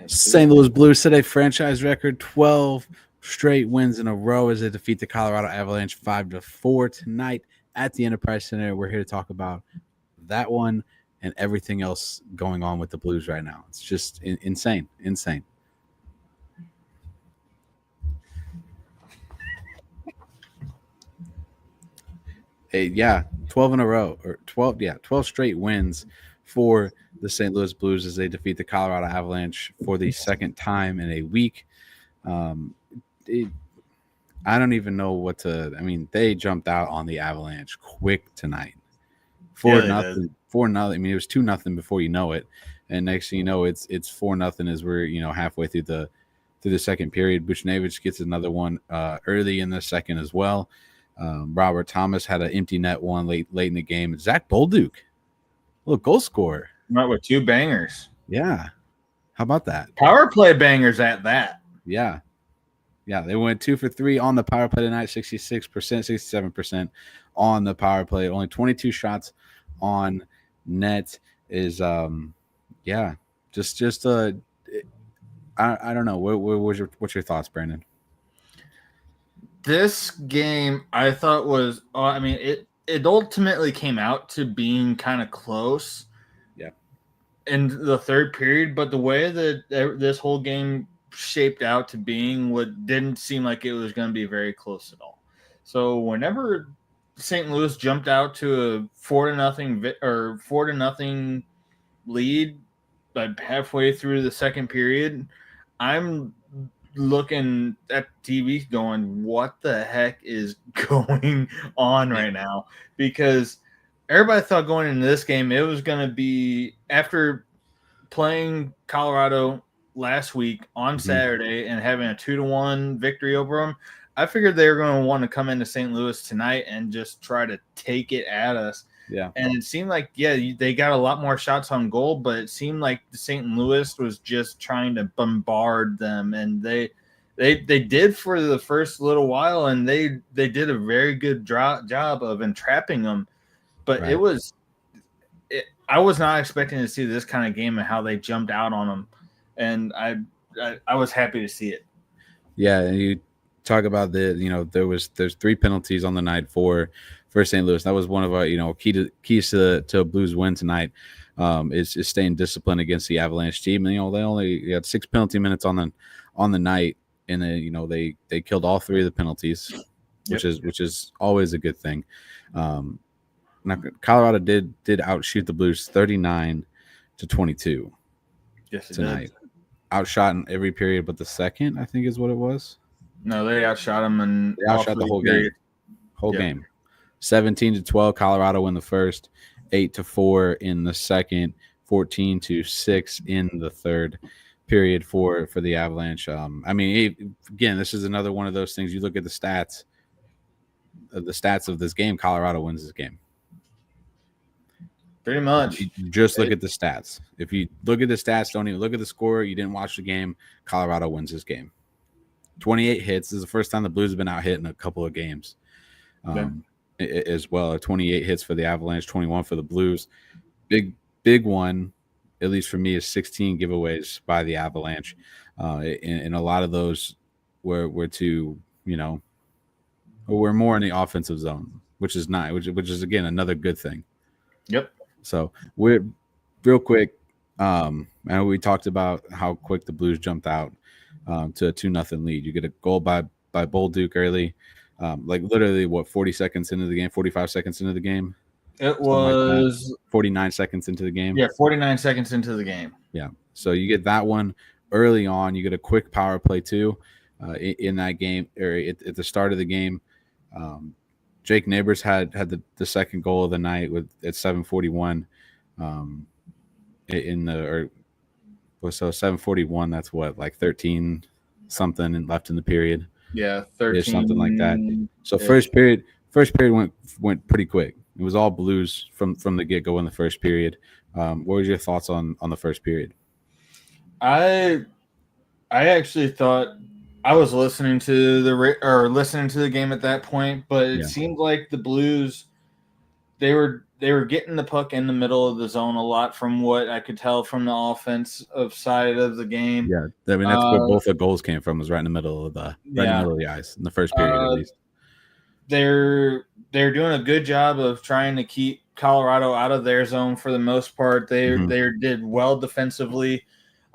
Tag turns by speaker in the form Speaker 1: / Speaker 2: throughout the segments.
Speaker 1: St. Louis Blues set a franchise record 12 straight wins in a row as they defeat the Colorado Avalanche 5-4 tonight at the Enterprise Center. We're here to talk about that one and everything else going on with the Blues right now. It's just insane. Yeah, 12 in a row, or 12 straight wins for the St. Louis Blues as they defeat the Colorado Avalanche for the second time in a week. I don't even know what to. I mean, they jumped out on the Avalanche quick tonight. 4-0. 4-0. I mean, it was 2-0 before you know it, and next thing you know, it's 4-0 as we're halfway through the second period. Buchnevich gets another one early in the second as well. Robert Thomas had an empty net one late in the game. Zach Bolduc, little goal scorer,
Speaker 2: right, with 2 bangers.
Speaker 1: Yeah, how about that?
Speaker 2: Power play bangers at that.
Speaker 1: Yeah, they went 2 for 3 on the power play tonight. 66%, 67% on the power play. Only 22 shots on net is just I don't know. What's your thoughts, Brandon?
Speaker 2: This game I thought was, it ultimately came out to being kind of close.
Speaker 1: Yeah.
Speaker 2: In the third period, but the way that this whole game shaped out to being didn't seem like it was going to be very close at all. So whenever St. Louis jumped out to a 4-0 lead, like halfway through the second period, I'm looking at TV going, what the heck is going on right now? Because everybody thought going into this game it was going to be, after playing Colorado last week on Saturday and having a 2-1 victory over them, I figured they were going to want to come into St. Louis tonight and just try to take it at us.
Speaker 1: Yeah.
Speaker 2: And it seemed like, they got a lot more shots on goal, but it seemed like St. Louis was just trying to bombard them. And they did for the first little while, and they did a very good job of entrapping them. But
Speaker 1: right.
Speaker 2: I was not expecting to see this kind of game and how they jumped out on them. And I was happy to see it.
Speaker 1: Yeah, and you talk about there's 3 penalties on the night for St. Louis. That was one of our keys to a Blues win tonight. Is staying disciplined against the Avalanche team. And they only had 6 penalty minutes on the night, and then they killed all 3 of the penalties, which is always a good thing. Colorado did outshoot the Blues 39-22.
Speaker 2: Yes,
Speaker 1: tonight. Outshot in every period but the second, I think is what it was.
Speaker 2: No, they outshot them, and
Speaker 1: they outshot the whole game. Game. 17-12, Colorado win the first, 8-4 in the second, 14-6 in the third period for the Avalanche. Again, this is another one of those things. You look at the stats of this game. Colorado wins this game.
Speaker 2: Pretty much.
Speaker 1: You just look at the stats. If you look at the stats, don't even look at the score. You didn't watch the game. Colorado wins this game. 28 hits. This is the first time the Blues have been out hit in a couple of games. As well. 28 hits for the Avalanche, 21 for the Blues. Big one, at least for me, is 16 giveaways by the Avalanche. And a lot of those were we're more in the offensive zone, which is nice, which is again another good thing.
Speaker 2: Yep.
Speaker 1: So we're real quick. And we talked about how quick the Blues jumped out to a 2-0 lead. You get a goal by Bolduc early, literally 40 seconds into the game, 45 seconds into the game.
Speaker 2: It was
Speaker 1: 49 seconds into the game.
Speaker 2: Yeah, 49 seconds into the game.
Speaker 1: Yeah. So you get that one early on. You get a quick power play too in that game, or at the start of the game. Jake Neighbors had the second goal of the night at 7:41. So 7:41. That's 13 something left in the period.
Speaker 2: Yeah, 13
Speaker 1: something like that. So first period went pretty quick. It was all Blues from the get go in the first period. What were your thoughts on the first period?
Speaker 2: I actually thought I was listening to the game at that point, but it seemed like the Blues, they were they were getting the puck in the middle of the zone a lot, from what I could tell from the offensive side of the game.
Speaker 1: Yeah, I mean that's where both the goals came from, was right in the middle of the ice in the first period at least.
Speaker 2: They're doing a good job of trying to keep Colorado out of their zone for the most part. They did well defensively.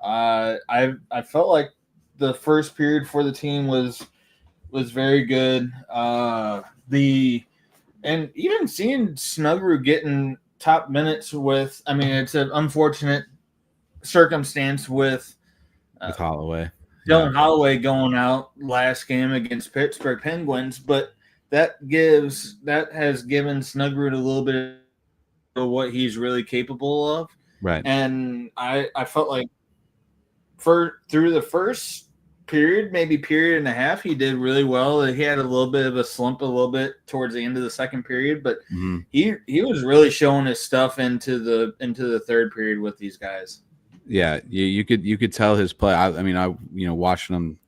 Speaker 2: I felt like the first period for the team was very good. And even seeing Snuggerud getting top minutes with, I mean, it's an unfortunate circumstance with
Speaker 1: Holloway.
Speaker 2: Dylan Holloway going out last game against Pittsburgh Penguins, but that has given Snuggerud a little bit of what he's really capable of.
Speaker 1: Right.
Speaker 2: And I felt like through the first period, maybe period and a half, he did really well. He had a little bit of a slump a little bit towards the end of the second period, but he was really showing his stuff into the third period with these guys.
Speaker 1: Yeah, you could tell his play. I watching him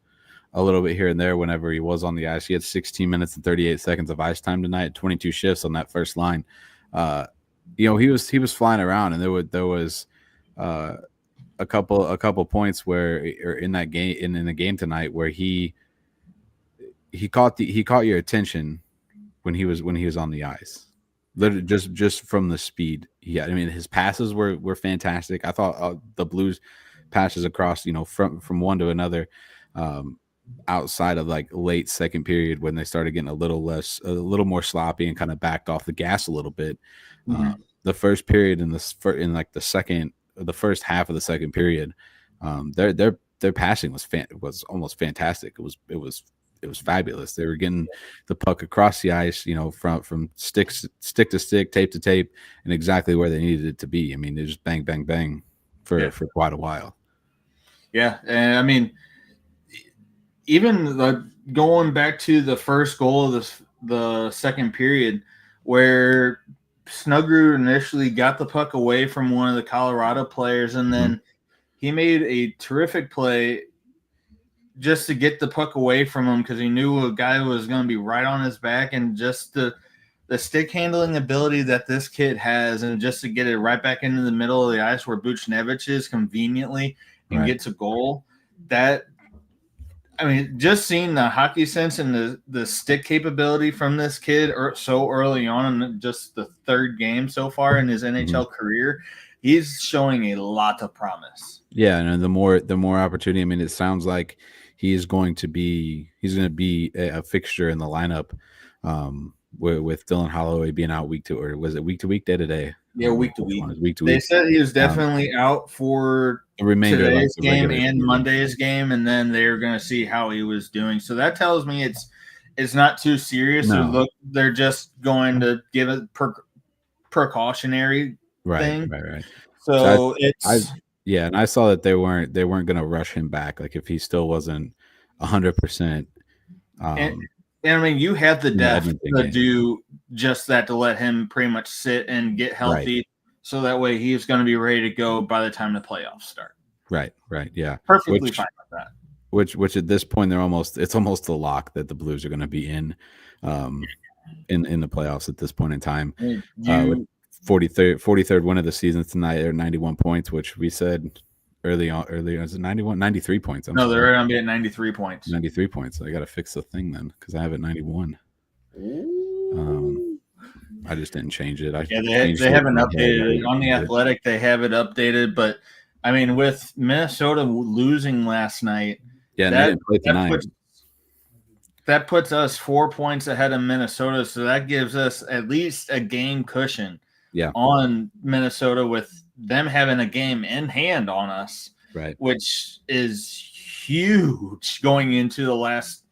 Speaker 1: a little bit here and there whenever he was on the ice. He had 16 minutes and 38 seconds of ice time tonight, 22 shifts on that first line. He was flying around, and there was a couple points where, or in that game, in the game tonight, where he caught your attention when he was on the ice. Literally just from the speed. Yeah, I mean his passes were fantastic. I thought the Blues passes across, from one to another, outside of like late second period when they started getting a little more sloppy and kind of backed off the gas a little bit. The first period in the first half of the second period, their passing was almost fantastic. It was fabulous. They were getting the puck across the ice, from stick to stick, tape to tape, and exactly where they needed it to be. I mean, they just bang, bang, bang for quite a while. Yeah,
Speaker 2: and I mean, even going back to the first goal of the second period, where Snuggerud initially got the puck away from one of the Colorado players, and then he made a terrific play just to get the puck away from him, because he knew a guy was going to be right on his back, and just the stick handling ability that this kid has, and just to get it right back into the middle of the ice where Buchnevich is conveniently and gets a goal. That, I mean, just seeing the hockey sense and the stick capability from this kid so early on in just the third game so far in his NHL career, he's showing a lot of promise.
Speaker 1: Yeah, and the more opportunity. I mean, it sounds like he's going to be a fixture in the lineup, with Dylan Holloway being out week to week, day to day?
Speaker 2: Yeah, week to week. They said he was definitely out for
Speaker 1: the remainder of
Speaker 2: today's game and Monday's game, and then they're going to see how he was doing. So that tells me it's not too serious.
Speaker 1: No.
Speaker 2: They're just going to give a precautionary thing.
Speaker 1: Right.
Speaker 2: So
Speaker 1: and I saw that they weren't going to rush him back. Like if he still wasn't 100%.
Speaker 2: And I mean, you have the depth to do just that, to let him pretty much sit and get healthy, so that way he's going to be ready to go by the time the playoffs start.
Speaker 1: Right, yeah.
Speaker 2: Perfectly fine with that.
Speaker 1: Which at this point it's almost a lock that the Blues are going to be in the playoffs at this point in time. 43rd win of the season tonight. They're 91 points, which we said earlier, is it 93 points?
Speaker 2: They're going to be at 93 points.
Speaker 1: 93 points. I got to fix the thing then, because I have it 91. I just didn't change it.
Speaker 2: They haven't updated it on the Athletic. They have it updated, but I mean, with Minnesota losing last night, that puts us 4 points ahead of Minnesota. So that gives us at least a game cushion on Minnesota, with them having a game in hand on us,
Speaker 1: right? Which
Speaker 2: is huge going into the last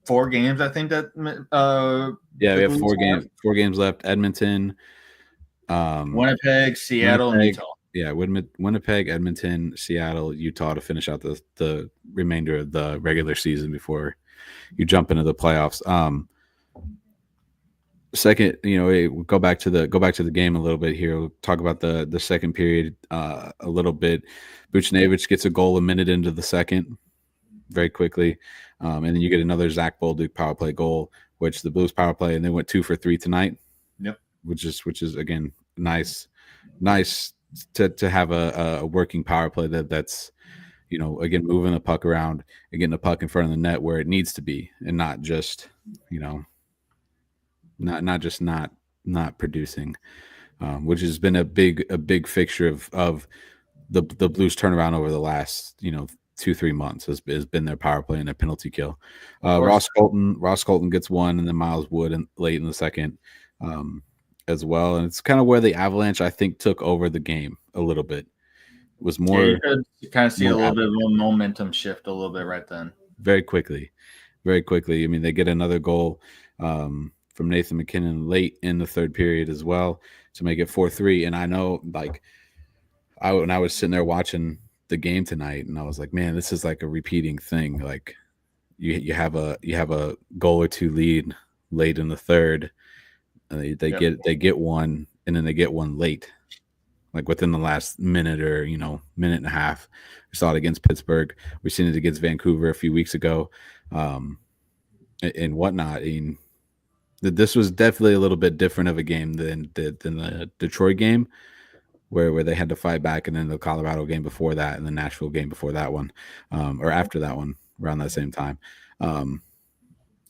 Speaker 2: 4 games. I think that
Speaker 1: we have 4 games left. Edmonton,
Speaker 2: Winnipeg, Seattle, and Utah.
Speaker 1: Yeah, Winnipeg, Edmonton, Seattle, Utah to finish out the remainder of the regular season before you jump into the playoffs. Second, we'll go back to the game a little bit here. We'll talk about the second period a little bit. Buchnevich gets a goal a minute into the second, very quickly, and then you get another Zach Bolduc power play goal, which the Blues power play, and they went 2 for 3 tonight.
Speaker 2: Yep.
Speaker 1: which is again nice to have a working power play that's again moving the puck around and getting the puck in front of the net where it needs to be, and not just not producing, which has been a big fixture of the Blues turnaround over the last 2-3 months has been their power play and their penalty kill. Ross Colton gets one, and then Miles Wood late in the second as well, and it's kind of where the Avalanche I think took over the game a little bit. It was more
Speaker 2: you could kind of see a little bit of a momentum shift a little bit right then.
Speaker 1: Very quickly. I mean, they get another goal from Nathan McKinnon late in the third period as well to make it 4-3. And I know, like, when I was sitting there watching the game tonight, and I was like, man, this is like a repeating thing. Like, you have a goal or two lead late in the third, and they get one, and then they get one late, like within the last minute or minute and a half. We saw it against Pittsburgh. We've seen it against Vancouver a few weeks ago, and whatnot. I mean, this was definitely a little bit different of a game than the Detroit game, where they had to fight back, and then the Colorado game before that, and the Nashville game before that one, or after that one, around that same time.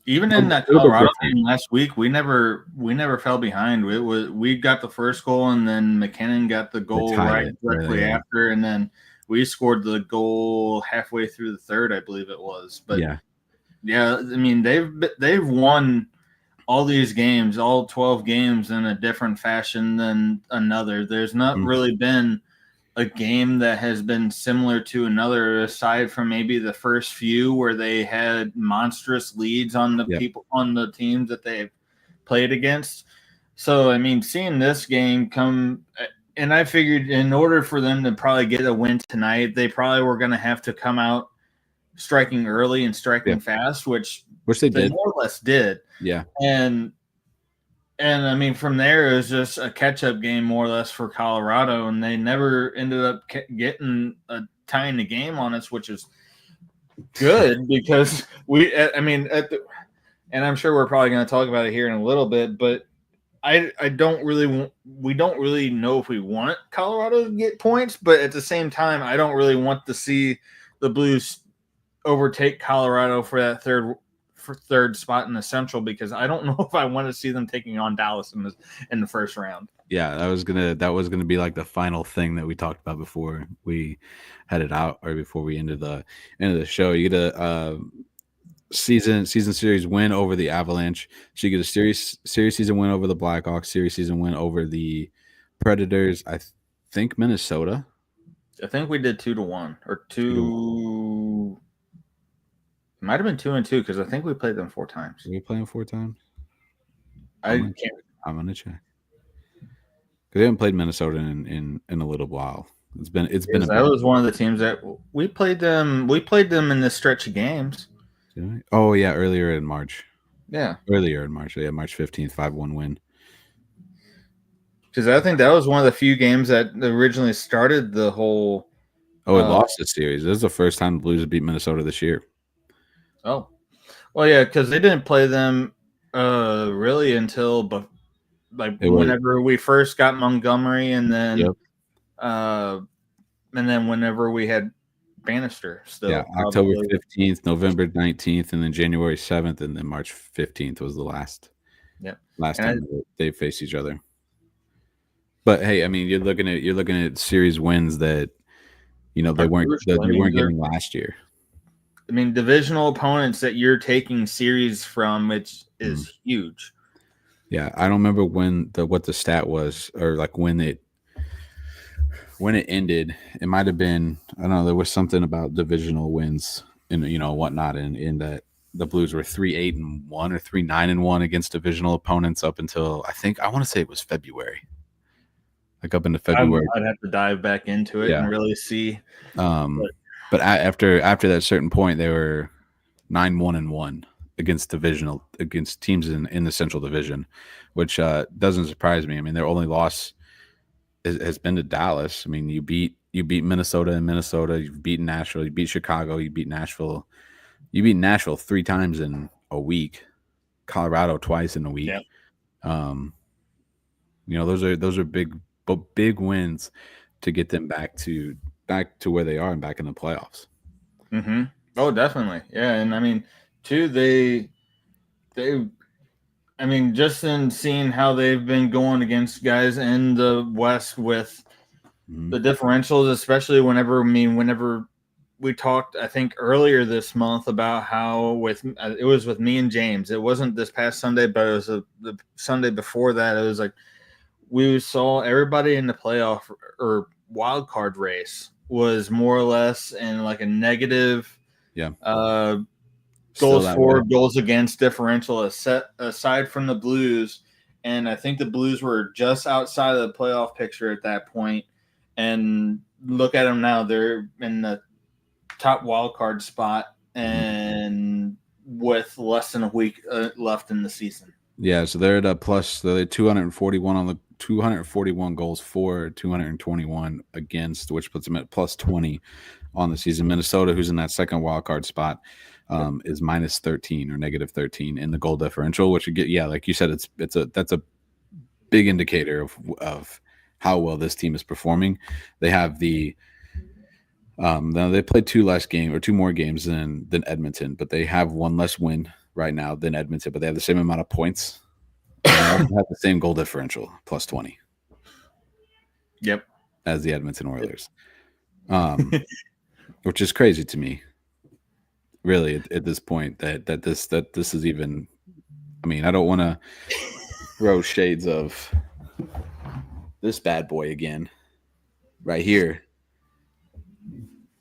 Speaker 2: Even in that Colorado game last week, we never fell behind. We got the first goal, and then McKinnon got the goal directly after, and then we scored the goal halfway through the third, I believe it was. But yeah, I mean they've won all these games, all 12 games, in a different fashion than another. There's not really been a game that has been similar to another, aside from maybe the first few where they had monstrous leads on the people on the teams that they've played against. So, I mean, seeing this game come, and I figured in order for them to probably get a win tonight, they probably were going to have to come out striking early and striking fast, which
Speaker 1: they did.
Speaker 2: More or less did.
Speaker 1: Yeah.
Speaker 2: And I mean, from there, it was just a catch-up game, more or less, for Colorado, and they never ended up getting tying the game on us, which is good because and I'm sure we're probably going to talk about it here in a little bit, but we don't really know if we want Colorado to get points, but at the same time, I don't really want to see the Blues overtake Colorado for that third spot in the Central, because I don't know if I want to see them taking on Dallas in the first round. Yeah,
Speaker 1: that was gonna be like the final thing that we talked about before we headed out, or before we ended the show. You get a season series win over the Avalanche, so you get a series season win over the Blackhawks, series season win over the Predators. I think Minnesota.
Speaker 2: I think we did 2-1 or 2. It might have been 2-2 because I think we played them 4 times.
Speaker 1: Did we play them 4 times?
Speaker 2: I'm
Speaker 1: gonna check. Because we haven't played Minnesota in a little while. It's been.
Speaker 2: That was one of the teams that we played them. We played them in this stretch of games.
Speaker 1: Oh yeah, earlier in March.
Speaker 2: Yeah,
Speaker 1: earlier in March. Yeah, March 15th, 5-1 win.
Speaker 2: Because I think that was one of the few games that originally started the whole.
Speaker 1: Oh, it lost the series. This is the first time the Blues have beat Minnesota this year.
Speaker 2: Oh, well, yeah, because they didn't play them really until whenever we first got Montgomery, and then whenever we had Bannister still.
Speaker 1: Yeah, October 15th, November 19th, and then January 7th, and then March 15th was the last time they faced each other. But hey, I mean, you're looking at series wins that they weren't getting last year.
Speaker 2: I mean, divisional opponents that you're taking series from, which is huge.
Speaker 1: Yeah, I don't remember what the stat was, or like when it ended. It might have been, I don't know, there was something about divisional wins and whatnot, in that the Blues were 3-8-1 or 3-9-1 against divisional opponents up until I want to say it was February. Like up into February.
Speaker 2: I'd have to dive back into it and really see.
Speaker 1: But after that certain point, they were 9-1-1 against teams in the Central Division, which doesn't surprise me. I mean, their only loss has been to Dallas. I mean, you beat Minnesota in Minnesota. You've beaten Nashville. You beat Chicago. You beat Nashville. You beat Nashville 3 times in a week. Colorado twice in a week.
Speaker 2: Yep.
Speaker 1: You know, those are big wins to get them back to where they are and back in the playoffs.
Speaker 2: Mm-hmm. Oh, definitely. Yeah, and I mean, too, they I mean, just in seeing how they've been going against guys in the West with the differentials, especially whenever we talked, I think earlier this month about how it was with me and James. It wasn't this past Sunday, but it was the Sunday before that. It was like we saw everybody in the playoff or wild card race was more or less in like a negative.
Speaker 1: Yeah.
Speaker 2: Goals for, goals against differential aside from the Blues. And I think the Blues were just outside of the playoff picture at that point. And look at them now. They're in the top wild card spot and with less than a week left in the season.
Speaker 1: Yeah, so they're at a plus. They're 241 on the 241 goals for, 221 against, which puts them at plus 20 on the season. Minnesota, who's in that second wild card spot, is minus 13 or negative 13 in the goal differential, which like you said, that's a big indicator of how well this team is performing. They have now they played two more games than Edmonton, but they have one less win right now than Edmonton, but they have the same amount of points. They have the same goal differential, plus 20.
Speaker 2: Yep.
Speaker 1: As the Edmonton Oilers. Which is crazy to me. Really, at this point, that this is even. I mean, I don't want to throw shades of this bad boy again, right here,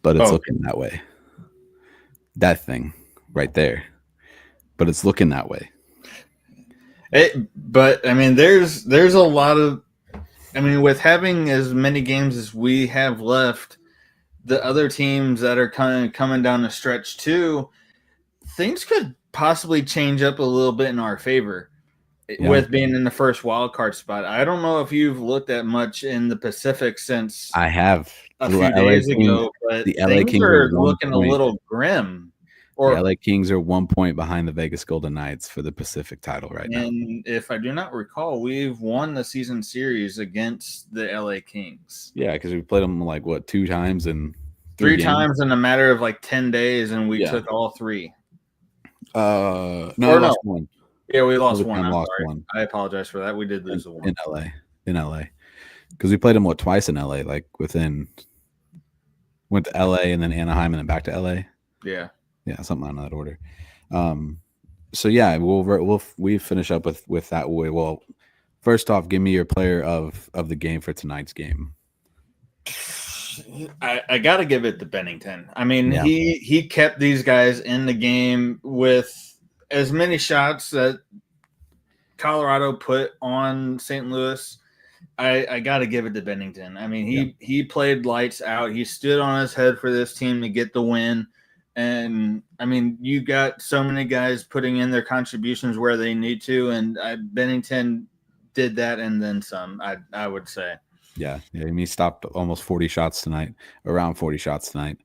Speaker 1: but it's looking that way. That thing, right there, but it's looking that way.
Speaker 2: But I mean, there's a lot of. I mean, with having as many games as we have left, the other teams that are kind of coming down the stretch too, things could possibly change up a little bit in our favor with being in the first wild card spot. I don't know if you've looked at much in the Pacific since
Speaker 1: I have
Speaker 2: a few days ago, but the LA Kings are looking a little grim.
Speaker 1: The LA Kings are 1 point behind the Vegas Golden Knights for the Pacific title right now.
Speaker 2: And if I do not recall, we've won the season series against the LA Kings.
Speaker 1: Yeah, because we played them like what, 2 times and
Speaker 2: three times in a matter of like 10 days, and we took all 3.
Speaker 1: No, we lost 1.
Speaker 2: Yeah, we lost 1. One. I apologize for that. We did lose the 1
Speaker 1: in LA, because we played them twice in LA, like went to LA and then Anaheim and then back to LA. Yeah, something in that order. So yeah, we finish up with that way. Well, first off, give me your player of the game for tonight's game.
Speaker 2: I got to give it to Bennington. I mean, he kept these guys in the game with as many shots that Colorado put on St. Louis. I got to give it to Bennington. I mean, he played lights out. He stood on his head for this team to get the win. And I mean, you got so many guys putting in their contributions where they need to, and Bennington did that and then some. I would say. Yeah.
Speaker 1: I mean, he stopped almost 40 shots tonight, around 40 shots tonight,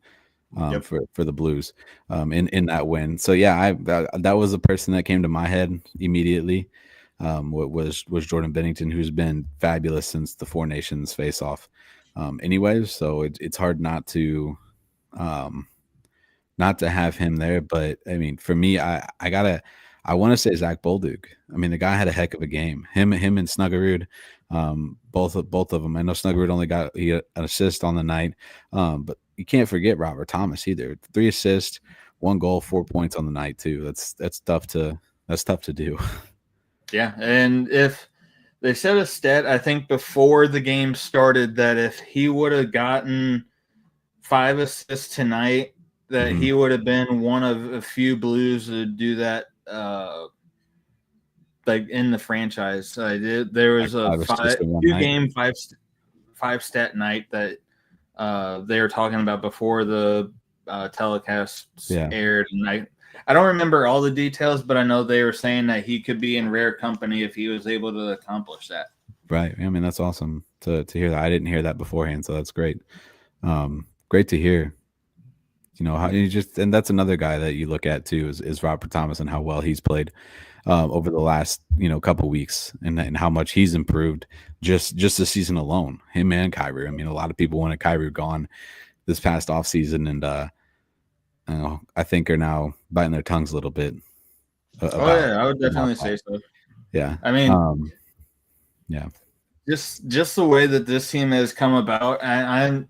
Speaker 1: for the Blues, in that win. So yeah, that was the person that came to my head immediately. Was Jordan Bennington, who's been fabulous since the Four Nations face-off. Anyways, so it's hard not to have him there. But I mean, for me, I want to say Zach Bolduc. I mean, the guy had a heck of a game. Him and Snuggerud, both of them. I know Snuggerud only got an assist on the night, but you can't forget Robert Thomas either. 3 assists, 1 goal, 4 points on the night too. That's tough to do.
Speaker 2: Yeah, and if they said a stat, I think before the game started, that if he would have gotten 5 assists tonight, that he would have been one of a few Blues to do that, like in the franchise. There was a 2-game 5 stat night that they were talking about before the telecast aired, and I don't remember all the details, but I know they were saying that he could be in rare company if he was able to accomplish that.
Speaker 1: Right. I mean, that's awesome to hear that. I didn't hear that beforehand, so that's great. Great to hear. You know, how you and that's another guy that you look at too is Robert Thomas and how well he's played. over the last couple weeks, and how much he's improved just this season alone. Him and Kyrie. I mean, a lot of people wanted Kyrie gone this past offseason, and I think are now biting their tongues a little bit.
Speaker 2: I would definitely say so.
Speaker 1: Yeah,
Speaker 2: I mean,
Speaker 1: yeah,
Speaker 2: just the way that this team has come about, I'm.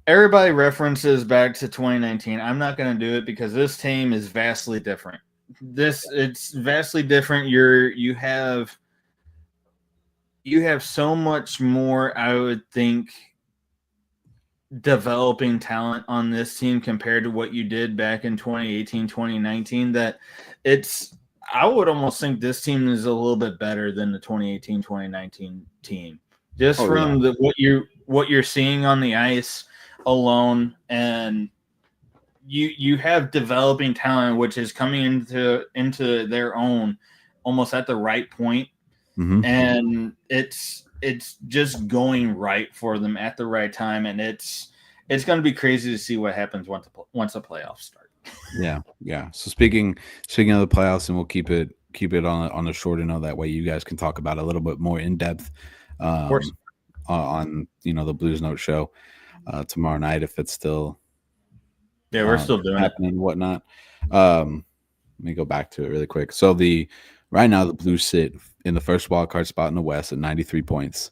Speaker 2: Everybody references back to 2019. I'm not going to do it because this team is vastly different. It's vastly different. You have so much more, I would think, developing talent on this team compared to what you did back in 2018, 2019, that I would almost think this team is a little bit better than the 2018, 2019 team. Just from what you're seeing on the ice alone, and you have developing talent which is coming into their own almost at the right point, and it's just going right for them at the right time, and it's going to be crazy to see what happens once the playoffs start.
Speaker 1: Yeah. So speaking of the playoffs, and we'll keep it on the shorter note, that way you guys can talk about it a little bit more in depth
Speaker 2: Of course.
Speaker 1: On the Blues Note show tomorrow night, if it's still
Speaker 2: we're still doing
Speaker 1: happening and whatnot. Let me go back to it really quick. So right now the Blues sit in the first wild card spot in the West at 93 points.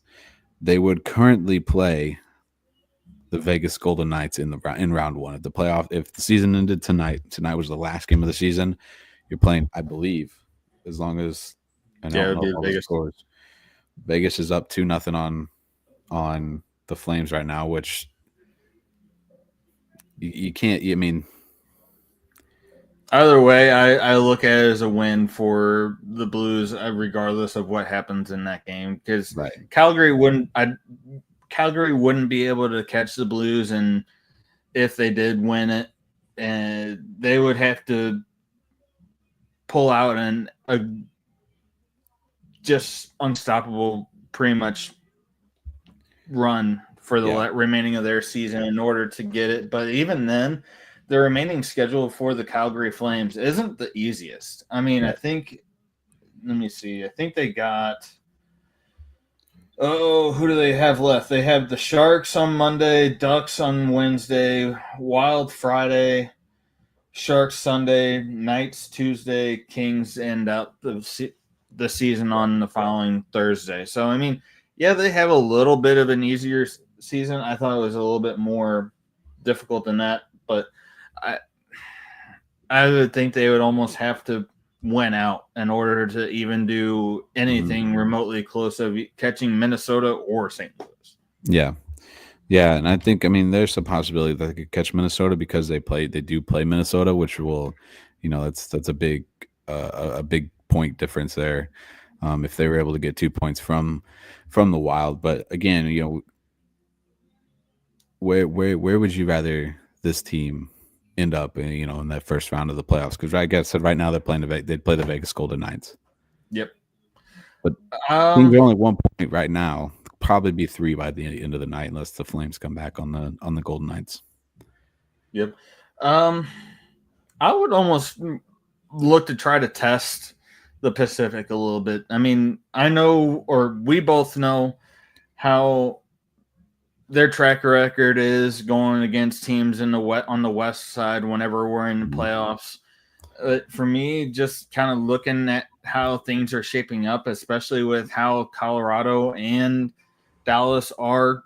Speaker 1: They would currently play the Vegas Golden Knights in round one of the playoff. If the season ended tonight was the last game of the season, you're playing, I believe, as long as
Speaker 2: it would be Vegas.
Speaker 1: Scores. Vegas is up 2-0 on the Flames right now, which you can't. I mean,
Speaker 2: either way, I look at it as a win for the Blues, regardless of what happens in that game, because Calgary wouldn't be able to catch the Blues, and if they did win it, and they would have to pull out a just unstoppable, pretty much, run for the remaining of their season in order to get it. But even then, the remaining schedule for the Calgary Flames isn't the easiest. I mean, I think, let me see. I think they got, who do they have left? They have the Sharks on Monday, Ducks on Wednesday, Wild Friday, Sharks Sunday, Knights Tuesday, Kings end up the season on the following Thursday. So, I mean, they have a little bit of an easier season. I thought it was a little bit more difficult than that, but I would think they would almost have to win out in order to even do anything remotely close of catching Minnesota or St. Louis.
Speaker 1: Yeah, and I think, I mean, there's a possibility that they could catch Minnesota because they do play Minnesota, which will, that's a big point difference there. If they were able to get 2 points from the Wild. But again, where would you rather this team end up in that first round of the playoffs? Because like I said, right now they'd play the Vegas Golden Knights.
Speaker 2: Yep.
Speaker 1: But teams are only 1 point right now. Probably be 3 by the end of the night, unless the Flames come back on the Golden Knights.
Speaker 2: Yep. I would almost look to try to test the Pacific a little bit. I mean, I know, or we both know, how their track record is going against teams on the West side whenever we're in the playoffs. For me, just kind of looking at how things are shaping up, especially with how Colorado and Dallas are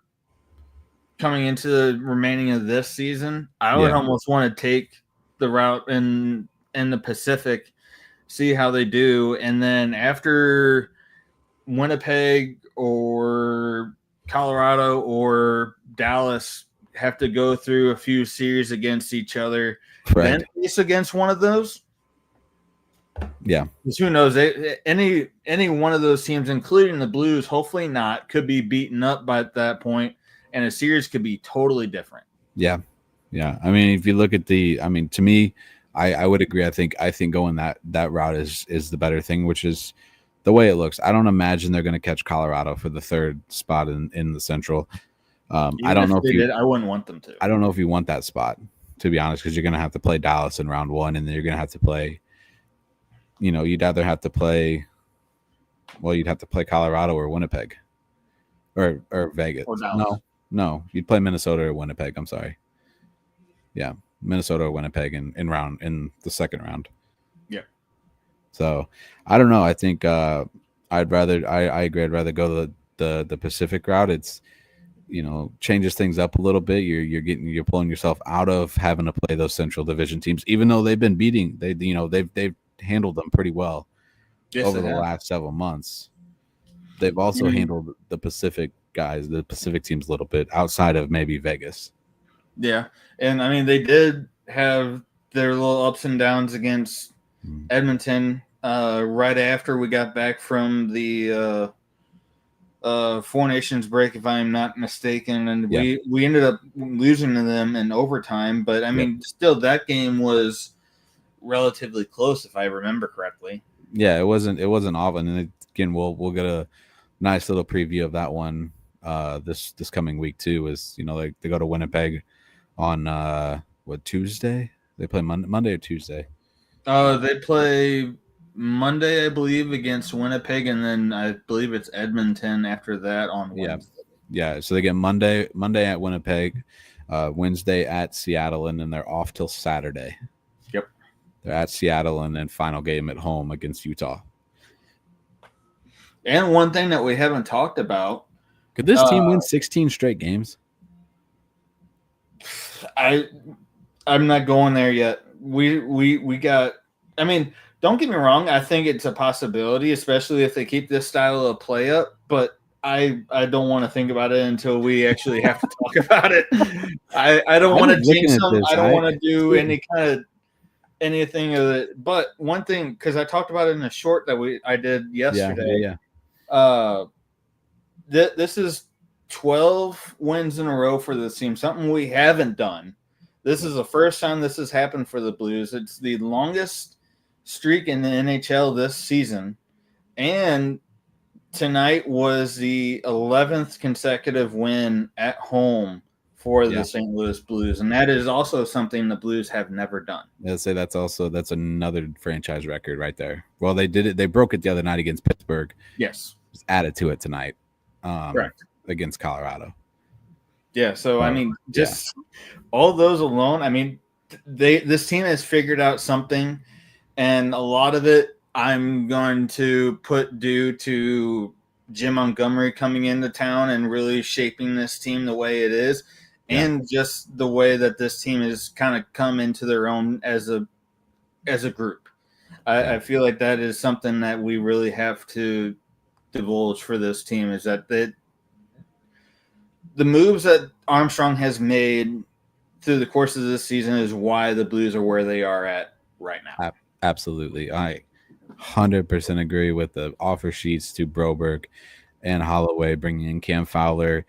Speaker 2: coming into the remaining of this season, I would almost want to take the route in the Pacific, see how they do, and then after Winnipeg or Colorado or Dallas have to go through a few series against each other, then face against one of those.
Speaker 1: Yeah,
Speaker 2: because who knows? Any one of those teams, including the Blues, hopefully not, could be beaten up by that point, and a series could be totally different.
Speaker 1: Yeah. I mean, if you look at to me, I would agree. I think going that route is the better thing, which is the way it looks. I don't imagine they're going to catch Colorado for the third spot in the Central. I don't know if
Speaker 2: they did. I wouldn't want them to.
Speaker 1: I don't know if you want that spot, to be honest, because you're going to have to play Dallas in round 1, and then you're going to have to play, you'd either have to play, you'd have to play Colorado or Winnipeg or Vegas.
Speaker 2: Or Dallas.
Speaker 1: No, you'd play Minnesota or Winnipeg. I'm sorry. Yeah, Minnesota or Winnipeg in the second round.
Speaker 2: Yeah.
Speaker 1: So I don't know. I think I agree. I'd rather go the Pacific route. It's, changes things up a little bit. You're pulling yourself out of having to play those Central Division teams, even though they've been beating. They've handled them pretty well over the last several months. They've also handled the Pacific guys, the Pacific teams, a little bit outside of maybe Vegas.
Speaker 2: Yeah, and I mean they did have their little ups and downs against Edmonton right after we got back from the Four Nations break, if I'm not mistaken, and we ended up losing to them in overtime. But I mean, still, that game was relatively close, if I remember correctly.
Speaker 1: Yeah, it wasn't often. And again, we'll get a nice little preview of that one this coming week too. Is they go to Winnipeg on Tuesday? They play Monday or Tuesday?
Speaker 2: They play Monday, I believe, against Winnipeg, and then I believe it's Edmonton after that on Wednesday.
Speaker 1: Yeah. So they get Monday at Winnipeg, Wednesday at Seattle, and then they're off till Saturday.
Speaker 2: Yep.
Speaker 1: They're at Seattle, and then final game at home against Utah.
Speaker 2: And one thing that we haven't talked about.
Speaker 1: Could this team win 16 straight games?
Speaker 2: I'm not going there yet. We got. I mean, don't get me wrong. I think it's a possibility, especially if they keep this style of play up. But I don't want to think about it until we actually have to talk about it. I don't want to jinx them. I don't want to do any kind of anything of it. But one thing, because I talked about it in a short that I did yesterday.
Speaker 1: Yeah.
Speaker 2: This is 12 wins in a row for this team, something we haven't done. This is the first time this has happened for the Blues. It's the longest streak in the NHL this season. And tonight was the 11th consecutive win at home for the St. Louis Blues. And that is also something the Blues have never done.
Speaker 1: I'd say that's another franchise record right there. Well, they did it. They broke it the other night against Pittsburgh.
Speaker 2: Yes.
Speaker 1: Just added to it tonight.
Speaker 2: Correct.
Speaker 1: Against Colorado.
Speaker 2: Yeah, so I mean, just all those alone. I mean, this team has figured out something, and a lot of it I'm going to put due to Jim Montgomery coming into town and really shaping this team the way it is, and just the way that this team has kind of come into their own as a group. I feel like that is something that we really have to divulge for this team, is that the moves that Armstrong has made through the course of this season is why the Blues are where they are at right now.
Speaker 1: Absolutely. I 100% agree with the offer sheets to Broberg and Holloway. Bringing in Cam Fowler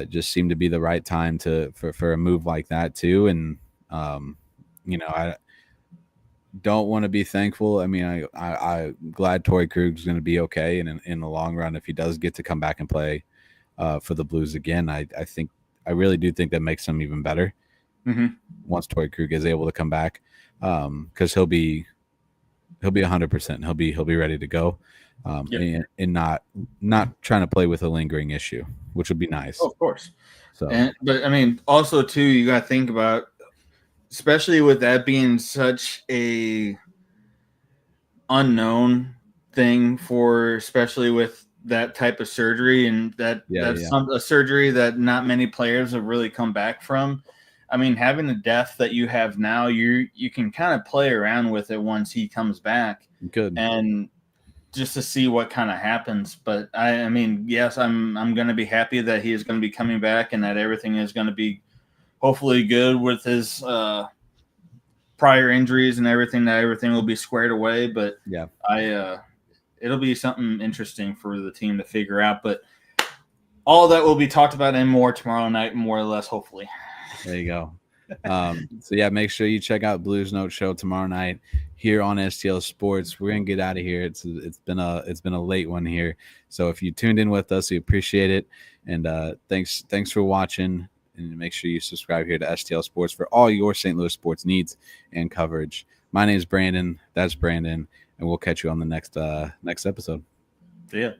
Speaker 1: just seemed to be the right time for a move like that too. And, I don't want to be thankful. I mean, I'm glad Torrey Krug's going to be okay. And in the long run, if he does get to come back and play for the Blues again, I really do think that makes them even better once Torrey Krug is able to come back, because he'll be 100%. He'll be ready to go, and not trying to play with a lingering issue, which would be nice.
Speaker 2: Oh, of course. But I mean, also too, you got to think about, especially with that being such a unknown thing for, especially with that type of surgery, and that's a surgery that not many players have really come back from. I mean, having the depth that you have now, you can kind of play around with it once he comes back.
Speaker 1: Good.
Speaker 2: And just to see what kind of happens. But I mean, yes, I'm going to be happy that he is going to be coming back and that everything is going to be hopefully good with his prior injuries and everything, that everything will be squared away. But it'll be something interesting for the team to figure out. But all that will be talked about and more tomorrow night, more or less, hopefully.
Speaker 1: There you go. Make sure you check out Blues Note Show tomorrow night here on STL Sports. We're gonna get out of here. It's been a late one here. So if you tuned in with us, we appreciate it. And thanks for watching. and make sure you subscribe here to STL Sports for all your St. Louis sports needs and coverage. My name is Brandon. That's Brandon, and we'll catch you on the next episode.
Speaker 2: See ya.